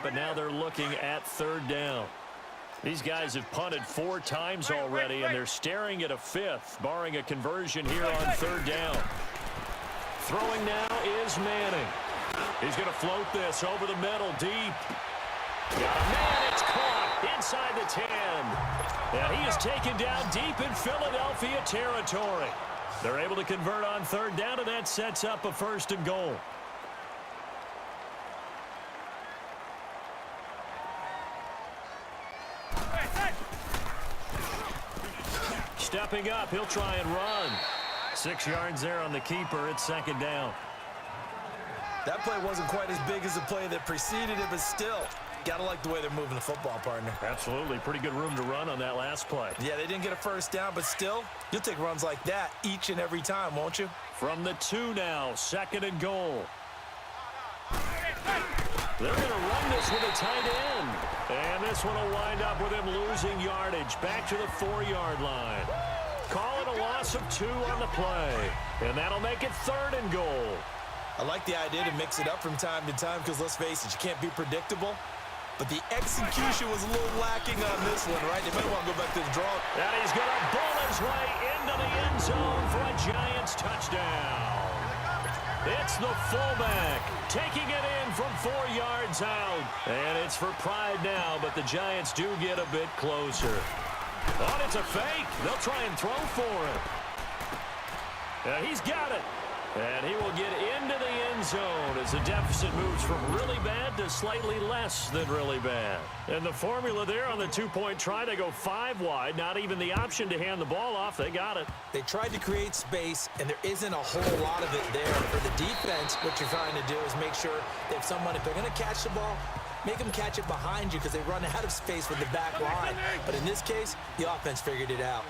but now they're looking at third down. These guys have punted 4 times already, and they're staring at a 5th, barring a conversion here on third down. Throwing now is Manning. He's going to float this over the middle, deep. Got a man, it's caught inside the 10. Yeah, he is taken down deep in Philadelphia territory. They're able to convert on third down, and that sets up a 1st and goal. Stepping up, he'll try and run. 6 yards there on the keeper. It's 2nd down. That play wasn't quite as big as the play that preceded it, but still, got to like the way they're moving the football, partner. Absolutely. Pretty good room to run on that last play. Yeah, they didn't get a 1st down, but still, you'll take runs like that each and every time, won't you? From the 2 now, 2nd and goal. They're going to run this with a tight end. And this one will wind up with him losing yardage back to the 4-yard line. Call it a loss of 2 on the play. And that'll make it 3rd and goal. I like the idea to mix it up from time to time because, let's face it, you can't be predictable. But the execution was a little lacking on this one, right? They might want to go back to the draw. And he's going to bull his way into the end zone for a Giants touchdown. It's the fullback taking it in from 4 yards out. And it's for pride now, but the Giants do get a bit closer. Oh, it's a fake. They'll try and throw for him. And he's got it. And he will get into the end zone as the deficit moves from really bad to slightly less than really bad. And the formula there on the 2-point try to go 5 wide, not even the option to hand the ball off. They got it. They tried to create space, and there isn't a whole lot of it there. For the defense, what you're trying to do is make sure that if they're going to catch the ball, make them catch it behind you because they run out of space with the back line. But in this case, the offense figured it out.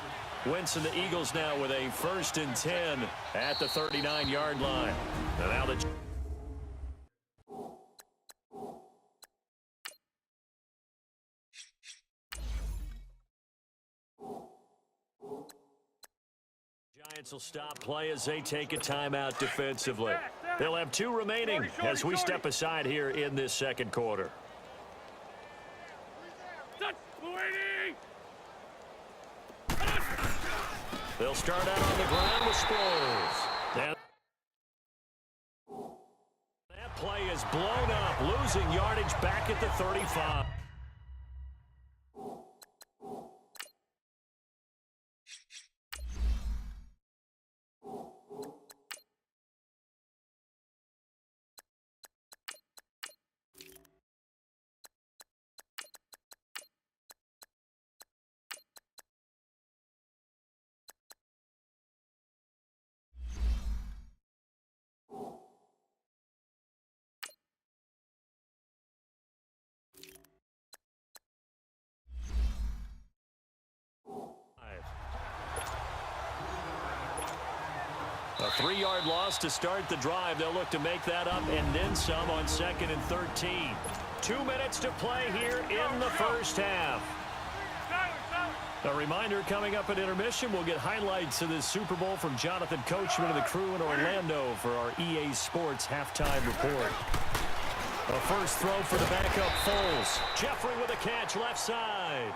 Wentz and the Eagles now with a 1st and 10 at the 39-yard line. And now the Giants will stop play as they take a timeout defensively. They'll have 2 remaining as we step aside here in this 2nd quarter. They'll start out on the ground with Sproles. And that play is blown up, losing yardage back at the 35. A 3-yard loss to start the drive. They'll look to make that up and then some on 2nd and 13. 2 minutes to play here in the 1st half. A reminder, coming up at intermission, we'll get highlights of this Super Bowl from Jonathan Coachman and the crew in Orlando for our EA Sports halftime report. A first throw for the backup Foles. Jeffrey with a catch left side.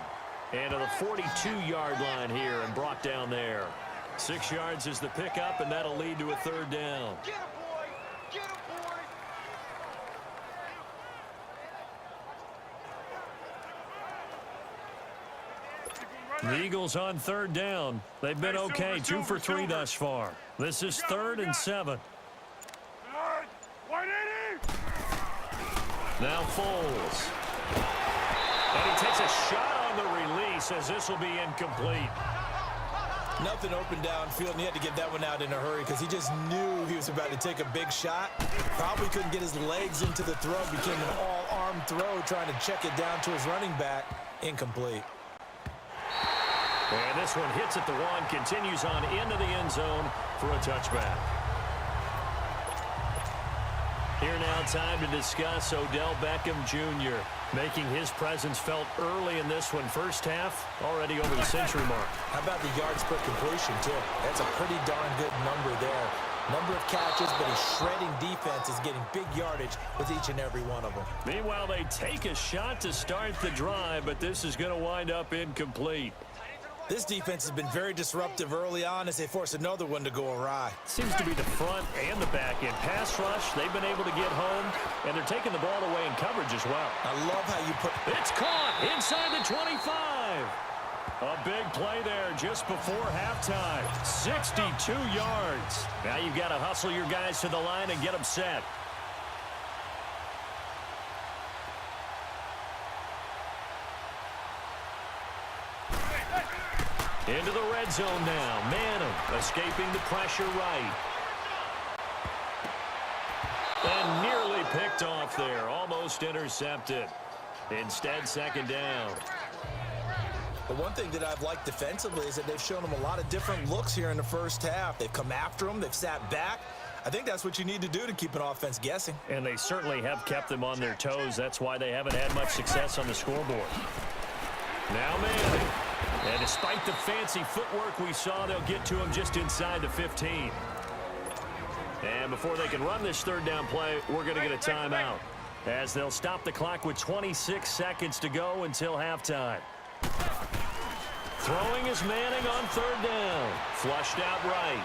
And to the 42-yard line here and brought down there. 6 yards is the pickup, and that'll lead to a 3rd down. Get him, boy! Get him, boy! The Eagles on 3rd down. They've been okay, 2 for 3 thus far. This is 3rd and 7. Now Foles. And he takes a shot on the release as this will be incomplete. Nothing open downfield, and he had to get that one out in a hurry because he just knew he was about to take a big shot. Probably couldn't get his legs into the throw. Became an all-arm throw trying to check it down to his running back. Incomplete. And this one hits at the 1, continues on into the end zone for a touchback. Here now, time to discuss Odell Beckham Jr. making his presence felt early in this one. First half, already over the century mark. How about the yards per completion, too? That's a pretty darn good number there. Number of catches, but he's shredding defense, is getting big yardage with each and every one of them. Meanwhile, they take a shot to start the drive, but this is going to wind up incomplete. This defense has been very disruptive early on as they force another one to go awry. Seems to be the front and the back end. Pass rush, they've been able to get home, and they're taking the ball away in coverage as well. I love how you put... It's caught inside the 25. A big play there just before halftime. 62 yards. Now you've got to hustle your guys to the line and get them set. Into the red zone now. Madden escaping the pressure right. And nearly picked off there. Almost intercepted. Instead, second down. The one thing that I've liked defensively is that they've shown them a lot of different looks here in the first half. They've come after them. They've sat back. I think that's what you need to do to keep an offense guessing. And they certainly have kept them on their toes. That's why they haven't had much success on the scoreboard. Now Manning. And despite the fancy footwork we saw, they'll get to him just inside the 15. And before they can run this third down play, we're going to get a timeout, as they'll stop the clock with 26 seconds to go until halftime. Throwing is Manning on third down. Flushed out right.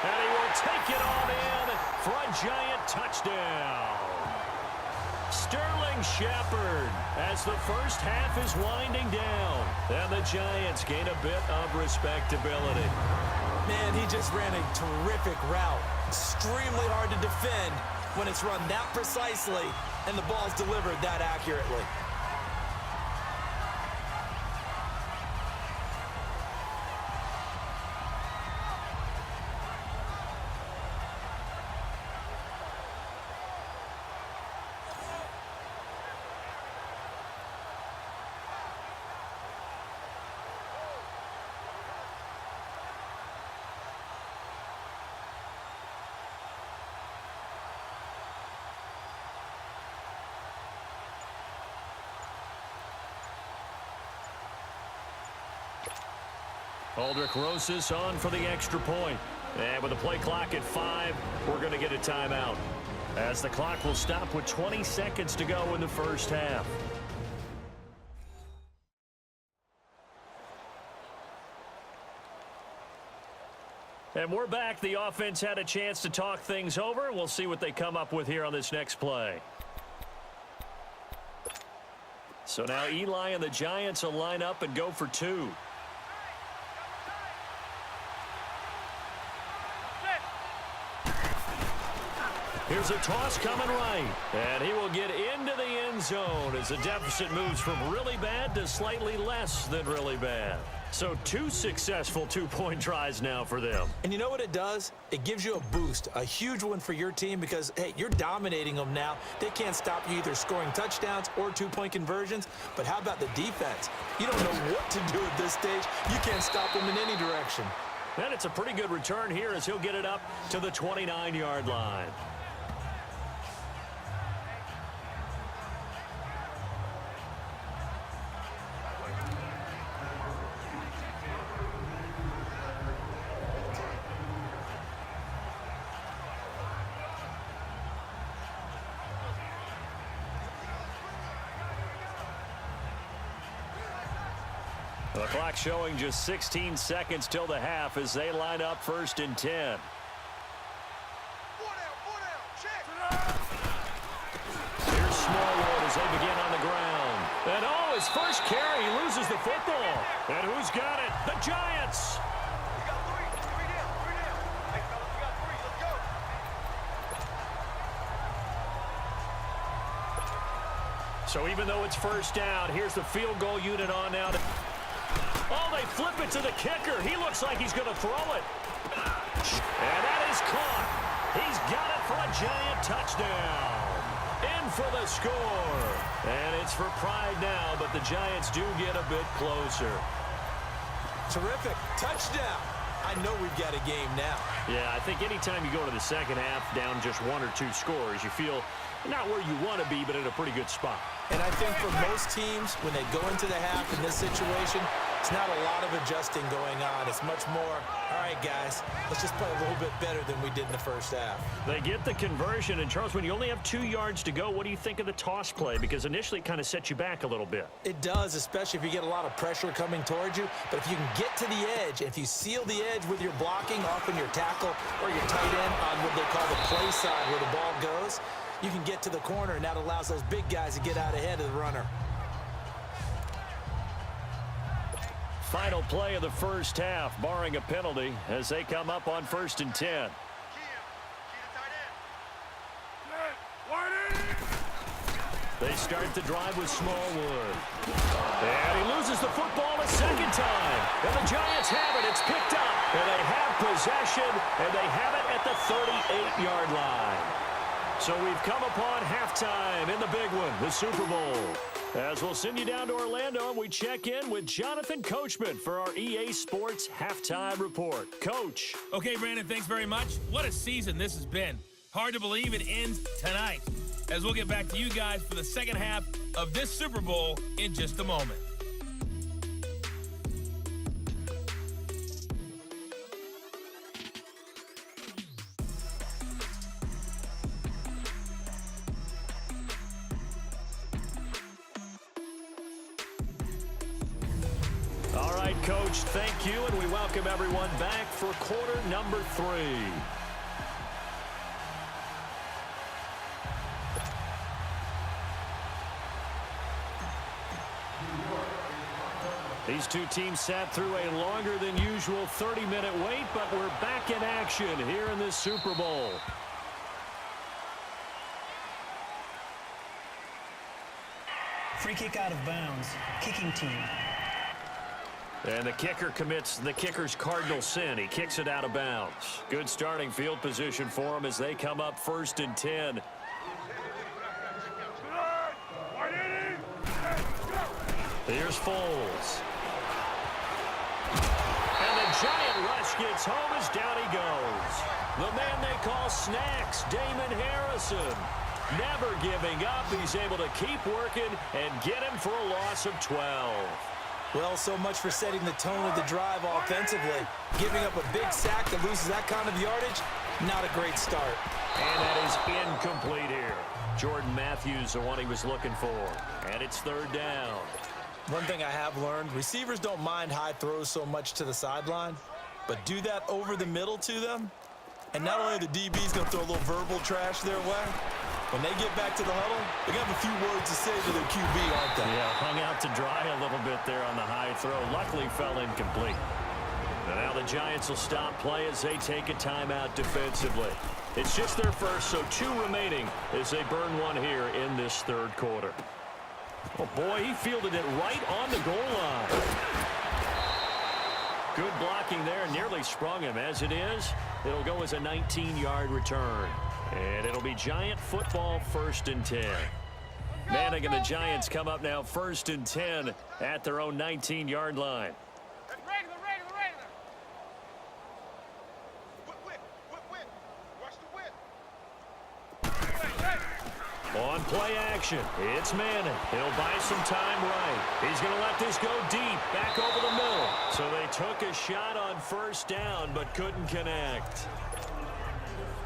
And he will take it on in for a giant touchdown. Sterling Shepard as the first half is winding down. And the Giants gain a bit of respectability. Man, he just ran a terrific route. Extremely hard to defend when it's run that precisely and the ball's delivered that accurately. Aldrich Rosas on for the extra point. And with the play clock at 5, we're going to get a timeout, as the clock will stop with 20 seconds to go in the first half. And we're back. The offense had a chance to talk things over. We'll see what they come up with here on this next play. So now Eli and the Giants will line up and go for 2. Here's a toss coming right. And he will get into the end zone as the deficit moves from really bad to slightly less than really bad. So 2 successful two-point tries now for them. And you know what it does? It gives you a boost, a huge one for your team because, hey, you're dominating them now. They can't stop you either scoring touchdowns or two-point conversions. But how about the defense? You don't know what to do at this stage. You can't stop them in any direction. And it's a pretty good return here as he'll get it up to the 29-yard line. The clock showing just 16 seconds till the half as they line up 1st and 10. 4 down, check. Here's Smallwood as they begin on the ground. And oh, his first carry, he loses the football. And who's got it? The Giants. We got 3 down. Hey, fellas, we got 3. Let's go. So even though it's 1st down, here's the field goal unit on now. Oh, they flip it to the kicker. He looks like he's going to throw it. And that is caught. He's got it for a giant touchdown. In for the score. And it's for pride now, but the Giants do get a bit closer. Terrific. Touchdown. I know we've got a game now. Yeah, I think anytime you go to the second half down just 1 or 2 scores, you feel not where you want to be, but in a pretty good spot. And I think for most teams, when they go into the half in this situation, It's not a lot of adjusting going on. It's much more, all right, guys, let's just play a little bit better than we did in the first half. They get the conversion, and Charles, when you only have 2 yards to go, what do you think of the toss play? Because initially it kind of set you back a little bit. It does, especially if you get a lot of pressure coming towards you. But if you can get to the edge, if you seal the edge with your blocking, often your tackle or your tight end on what they call the play side where the ball goes, you can get to the corner, and that allows those big guys to get out ahead of the runner. Final play of the first half, barring a penalty, as they come up on 1st and 10. They start the drive with Smallwood. And he loses the football a second time. And the Giants have it. It's picked up. And they have possession. And they have it at the 38-yard line. So we've come upon halftime in the big one, the Super Bowl. As we'll send you down to Orlando, and we check in with Jonathan Coachman for our EA Sports Halftime Report. Coach. Okay, Brandon, thanks very much. What a season this has been. Hard to believe it ends tonight. As we'll get back to you guys for the second half of this Super Bowl in just a moment. All right, Coach, thank you, and we welcome everyone back for quarter number 3. These two teams sat through a longer than usual 30-minute wait, but we're back in action here in this Super Bowl. Free kick out of bounds. Kicking team. And the kicker commits the kicker's cardinal sin. He kicks it out of bounds. Good starting field position for him as they come up 1st and 10. Here's Foles. And the giant rush gets home as down he goes. The man they call Snacks, Damon Harrison. Never giving up. He's able to keep working and get him for a loss of 12. Well, so much for setting the tone of the drive offensively. Giving up a big sack that loses that kind of yardage, not a great start. And that is incomplete here. Jordan Matthews, the one he was looking for. And it's 3rd down. One thing I have learned, receivers don't mind high throws so much to the sideline, but do that over the middle to them, and not only are the DBs going to throw a little verbal trash their way, when they get back to the huddle, they're going to have a few words to say to their QB, aren't they? Yeah, hung out to dry a little bit there on the high throw. Luckily fell incomplete. And now the Giants will stop play as they take a timeout defensively. It's just their first, so 2 remaining as they burn one here in this 3rd quarter. Oh, boy, he fielded it right on the goal line. Good blocking there, nearly sprung him. As it is, it'll go as a 19-yard return. And it'll be Giant football 1st and 10. Manning and the Giants come up now 1st and 10 at their own 19-yard line. On play action, it's Manning. He'll buy some time right. He's going to let this go deep, back over the middle. So they took a shot on 1st down, but couldn't connect.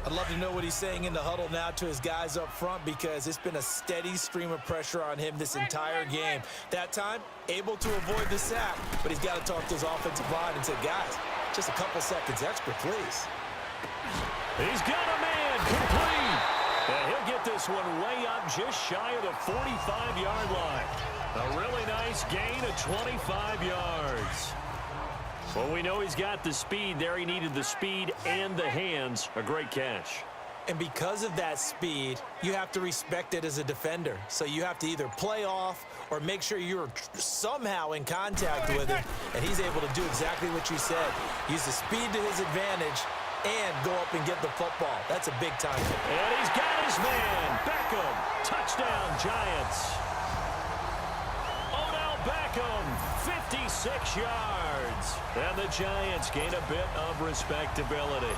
I'd love to know what he's saying in the huddle now to his guys up front, because it's been a steady stream of pressure on him this entire game. That time, able to avoid the sack, but he's got to talk to his offensive line and say, guys, just a couple seconds extra, please. He's got a man complete. And he'll get this one way up just shy of the 45-yard line. A really nice gain of 25 yards. Well, we know he's got the speed there. He needed the speed and the hands. A great catch. And because of that speed, you have to respect it as a defender. So you have to either play off or make sure you're somehow in contact with him. And he's able to do exactly what you said. Use the speed to his advantage and go up and get the football. That's a big time. And he's got his man. Beckham. Touchdown, Giants. Odell Beckham, 56 yards. And the Giants gain a bit of respectability.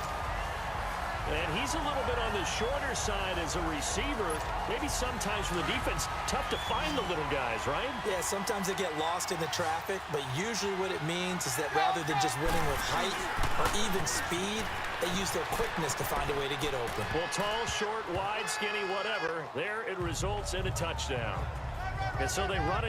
And he's a little bit on the shorter side as a receiver. Maybe sometimes for the defense, tough to find the little guys, right? Yeah, sometimes they get lost in the traffic, but usually what it means is that rather than just winning with height or even speed, they use their quickness to find a way to get open. Well, tall, short, wide, skinny, whatever, there it results in a touchdown. And so they run it.